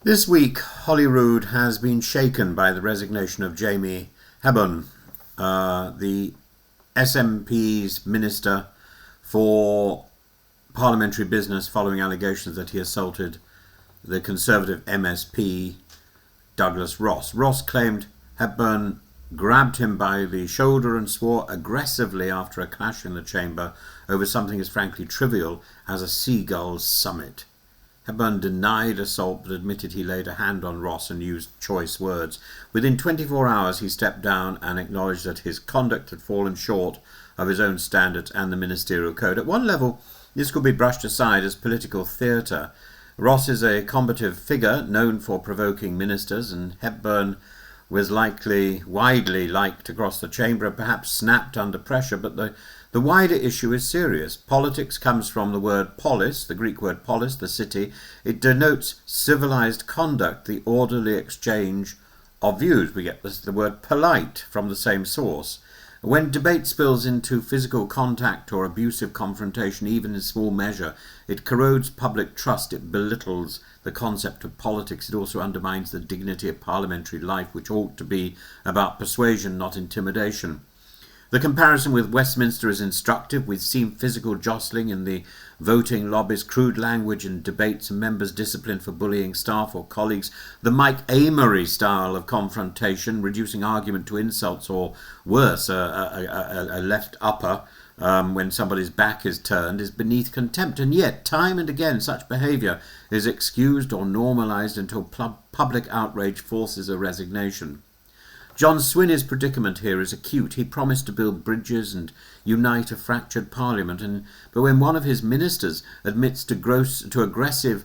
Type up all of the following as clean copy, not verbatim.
This week, Holyrood has been shaken by the resignation of Jamie Hepburn, the SNP's Minister for Parliamentary Business, following allegations that he assaulted the Conservative MSP Douglas Ross. Ross claimed Hepburn grabbed him by the shoulder and swore aggressively after a clash in the chamber over something as frankly trivial as a seagulls summit. Hepburn denied assault but admitted he laid a hand on Ross and used choice words. Within 24 hours he stepped down and acknowledged that his conduct had fallen short of his own standards and the ministerial code. At one level, this could be brushed aside as political theatre. Ross is a combative figure known for provoking ministers, and Hepburn was widely liked across the chamber and perhaps snapped under pressure, but the wider issue is serious. Politics comes from the word polis, the Greek word polis, the city. It denotes civilized conduct, the orderly exchange of views. We get the word polite from the same source. When debate spills into physical contact or abusive confrontation, even in small measure, it corrodes public trust, it belittles the concept of politics, it also undermines the dignity of parliamentary life, which ought to be about persuasion, not intimidation. The comparison with Westminster is instructive. We've seen physical jostling in the voting lobbies, crude language in debates, and members disciplined for bullying staff or colleagues. The Mike Amory style of confrontation, reducing argument to insults, or worse, a left upper when somebody's back is turned, is beneath contempt. And yet, time and again, such behaviour is excused or normalised until public outrage forces a resignation. John Swinney's predicament here is acute. He promised to build bridges and unite a fractured parliament, but when one of his ministers admits to aggressive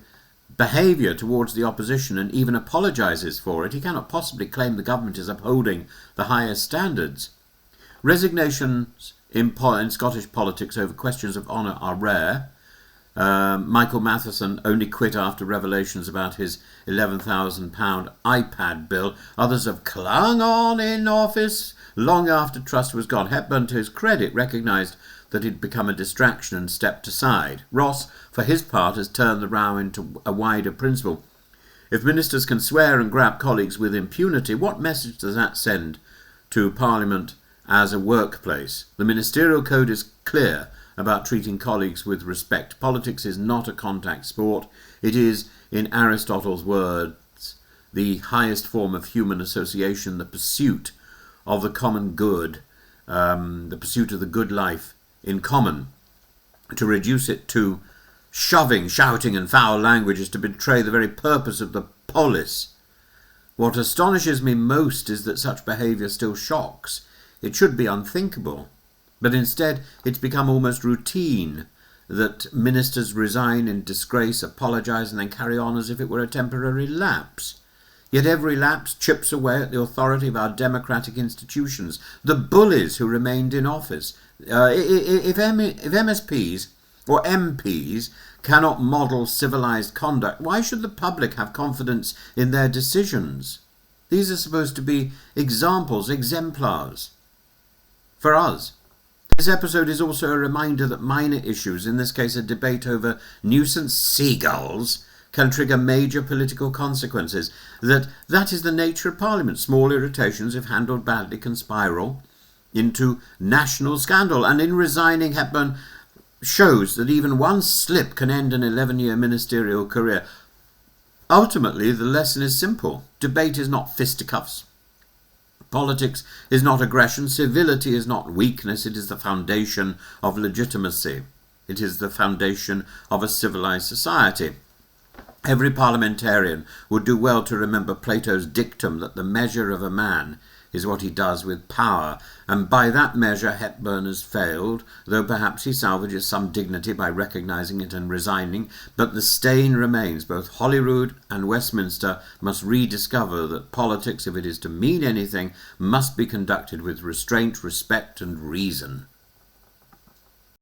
behaviour towards the opposition and even apologises for it, he cannot possibly claim the government is upholding the highest standards. Resignations in Scottish politics over questions of honour are rare. Michael Matheson only quit after revelations about his £11,000 iPad bill. Others have clung on in office long after trust was gone. Hepburn, to his credit, recognised that he'd become a distraction and stepped aside. Ross, for his part, has turned the row into a wider principle. If ministers can swear and grab colleagues with impunity, what message does that send to Parliament as a workplace? The ministerial code is clear about treating colleagues with respect. Politics is not a contact sport. It is, in Aristotle's words, the highest form of human association, the pursuit of the common good, the pursuit of the good life in common. To reduce it to shoving, shouting and foul language is to betray the very purpose of the polis. What astonishes me most is that such behaviour still shocks. It should be unthinkable. But instead, it's become almost routine that ministers resign in disgrace, apologise, and then carry on as if it were a temporary lapse. Yet every lapse chips away at the authority of our democratic institutions, the bullies who remained in office. If MSPs or MPs cannot model civilised conduct, why should the public have confidence in their decisions? These are supposed to be examples, exemplars for us. This episode is also a reminder that minor issues, in this case a debate over nuisance seagulls, can trigger major political consequences. That is the nature of Parliament. Small irritations, if handled badly, can spiral into national scandal. And in resigning, Hepburn shows that even one slip can end an 11-year ministerial career. Ultimately, the lesson is simple. Debate is not fisticuffs. Politics is not aggression. Civility is not weakness. It is the foundation of legitimacy. It is the foundation of a civilized society. Every parliamentarian would do well to remember Plato's dictum that the measure of a man is what he does with power, and by that measure Hepburn has failed, though perhaps he salvages some dignity by recognising it and resigning, but the stain remains. Both Holyrood and Westminster must rediscover that politics, if it is to mean anything, must be conducted with restraint, respect and reason.